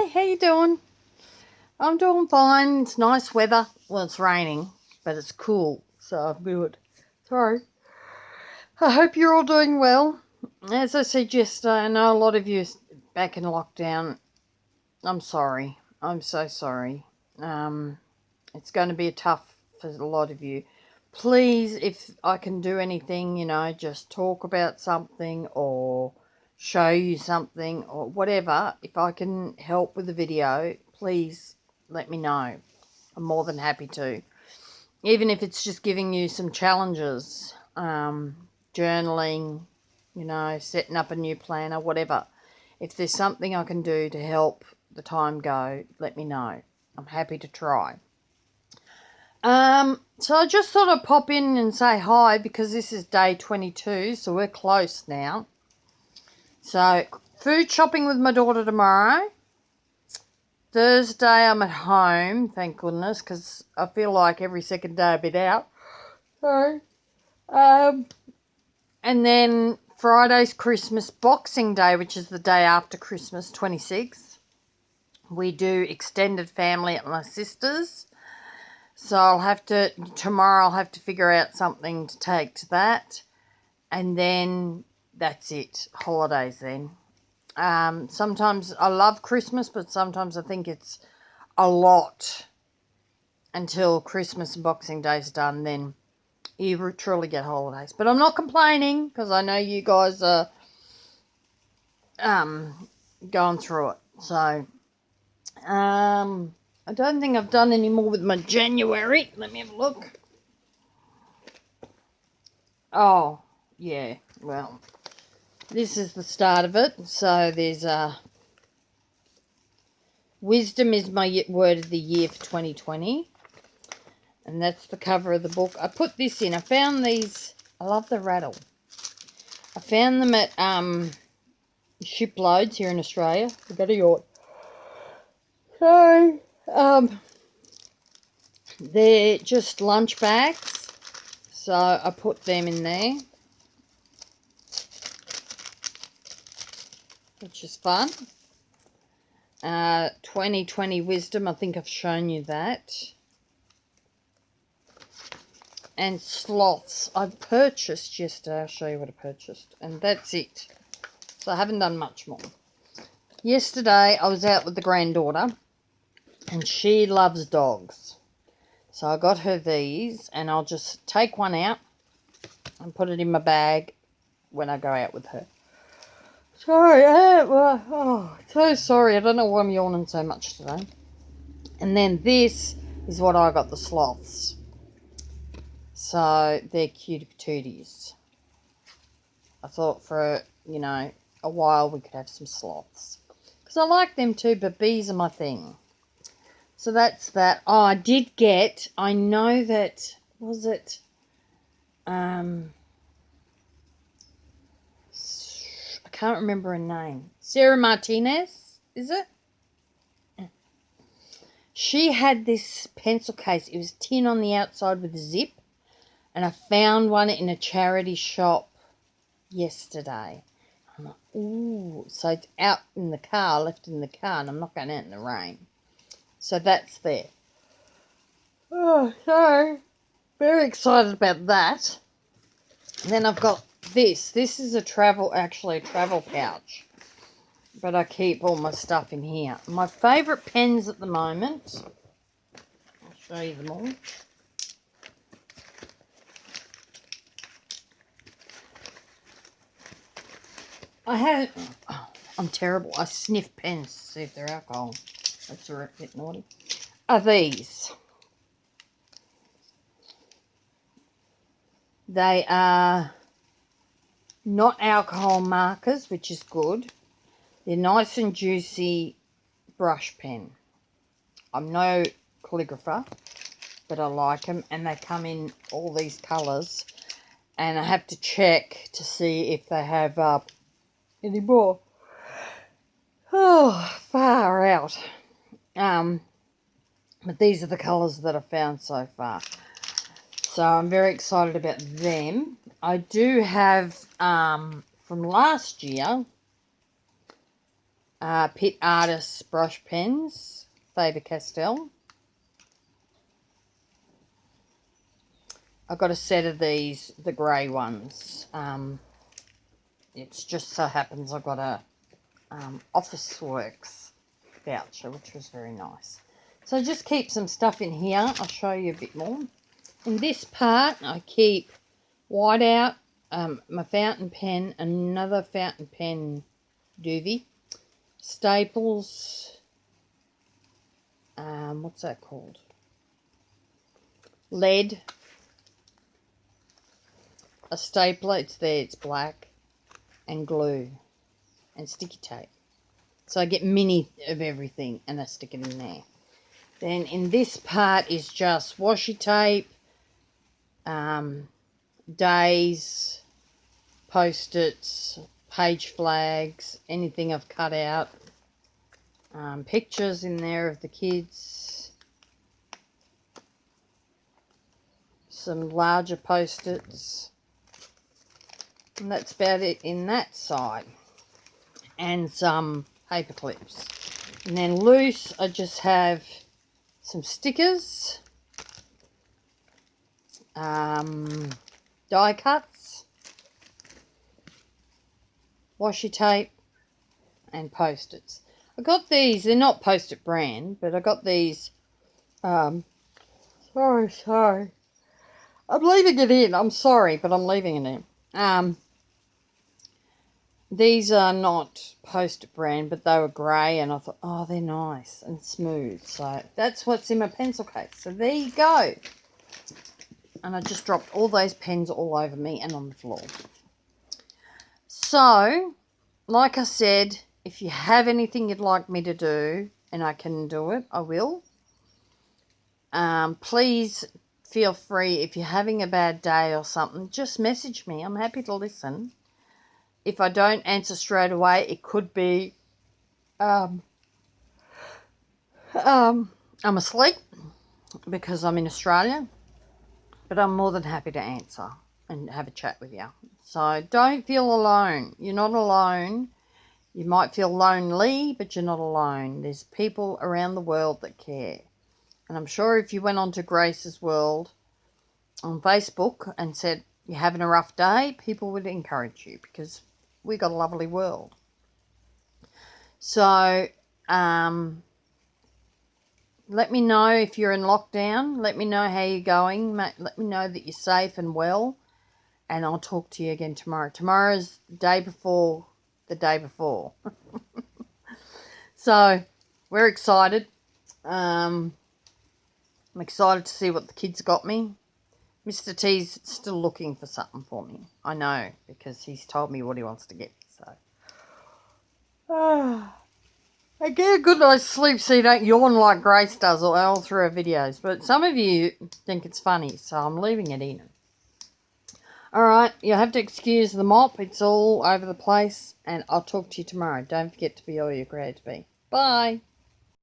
Hi, how you doing? I'm doing fine. It's nice weather. Well, it's raining, but it's cool, so I'm good. Sorry. I hope you're all doing well. As I said yesterday, I know a lot of you back in lockdown. I'm sorry. I'm so sorry. It's going to be tough for a lot of you. Please, if I can do anything, just talk about something or show you something or whatever. If I can help with the video, please let me know. I'm more than happy to. Even if it's just giving you some challenges, journaling, setting up a new planner, whatever. If there's something I can do to help the time go, let me know. I'm happy to try. So I just thought I'd pop in and say hi because this is day 22, so we're close now. So, food shopping with my daughter tomorrow. Thursday I'm at home, thank goodness, because I feel like every second day I've been out. So, and then Friday's Christmas Boxing Day, which is the day after Christmas, 26th. We do extended family at my sister's. So tomorrow I'll have to figure out something to take to that. And then that's it, holidays then. Sometimes I love Christmas, but sometimes I think it's a lot until Christmas and Boxing Day's done. Then you truly get holidays. But I'm not complaining because I know you guys are going through it. So, I don't think I've done any more with my January. Let me have a look. Oh, yeah, well, this is the start of it. So there's wisdom is my word of the year for 2020. And that's the cover of the book. I put this in. I found these. I love the rattle. I found them at shiploads here in Australia. We got a yacht. So, they're just lunch bags. So I put them in there, which is fun. 2020 wisdom, I think I've shown you that. And sloths, I purchased yesterday. I'll show you what I purchased. And that's it. So I haven't done much more. Yesterday, I was out with the granddaughter. And she loves dogs. So I got her these. And I'll just take one out and put it in my bag when I go out with her. Sorry, so sorry. I don't know why I'm yawning so much today. And then this is what I got, the sloths. So they're cutie patooties. I thought for, a while we could have some sloths. Because I like them too, but bees are my thing. So that's that. Oh, I know that, was it, I can't remember her name. Sarah Martinez, is it? She had this pencil case. It was tin on the outside with a zip. And I found one in a charity shop yesterday. I'm like, ooh. So it's out in the car, left in the car, and I'm not going out in the rain. So that's there. Oh, so very excited about that. And then I've got this. This is a travel pouch. But I keep all my stuff in here. My favourite pens at the moment. I'll show you them all. I'm terrible. I sniff pens to see if they're alcohol. That's a bit naughty. Are these. They are not alcohol markers, which is good. They're nice and juicy brush pen. I'm no calligrapher, but I like them. And they come in all these colours. And I have to check to see if they have any more. Oh, far out. But these are the colours that I've found so far. So I'm very excited about them. I do have, from last year, Pit Artist brush pens, Faber-Castell. I got a set of these, the grey ones. It's just so happens I got a Office Works voucher, which was very nice. So just keep some stuff in here. I'll show you a bit more. In this part, I keep whiteout, my fountain pen, another fountain pen doobie, staples, what's that called? Lead, a stapler, it's there, it's black, and glue, and sticky tape. So I get mini of everything and I stick it in there. Then in this part is just washi tape, days, post-its, page flags, anything I've cut out, pictures in there of the kids, some larger post-its, and that's about it in that side, and some paper clips. And then loose, I just have some stickers, die cuts, washi tape, and post-its. I got these, they're not Post-it brand, but I got these, sorry, I'm leaving it in, I'm sorry, but I'm leaving it in. These are not Post-it brand, but they were grey, and I thought, oh, they're nice and smooth. So that's what's in my pencil case. So there you go. And I just dropped all those pens all over me and on the floor. So, like I said, if you have anything you'd like me to do, and I can do it, I will. Please feel free, if you're having a bad day or something, just message me. I'm happy to listen. If I don't answer straight away, it could be I'm asleep because I'm in Australia, but I'm more than happy to answer and have a chat with you. So don't feel alone. You're not alone. You might feel lonely, but you're not alone. There's people around the world that care. And I'm sure if you went on to Grace's World on Facebook and said you're having a rough day, people would encourage you because we got a lovely world. So, let me know if you're in lockdown. Let me know how you're going. Let me know that you're safe and well. And I'll talk to you again tomorrow. Tomorrow's the day before the day before. So, we're excited. I'm excited to see what the kids got me. Mr. T's still looking for something for me. I know, because he's told me what he wants to get. So, I get a good night's sleep so you don't yawn like Grace does all through her videos. But some of you think it's funny, so I'm leaving it in. Alright, you'll have to excuse the mop. It's all over the place. And I'll talk to you tomorrow. Don't forget to be all you're created to be. Bye.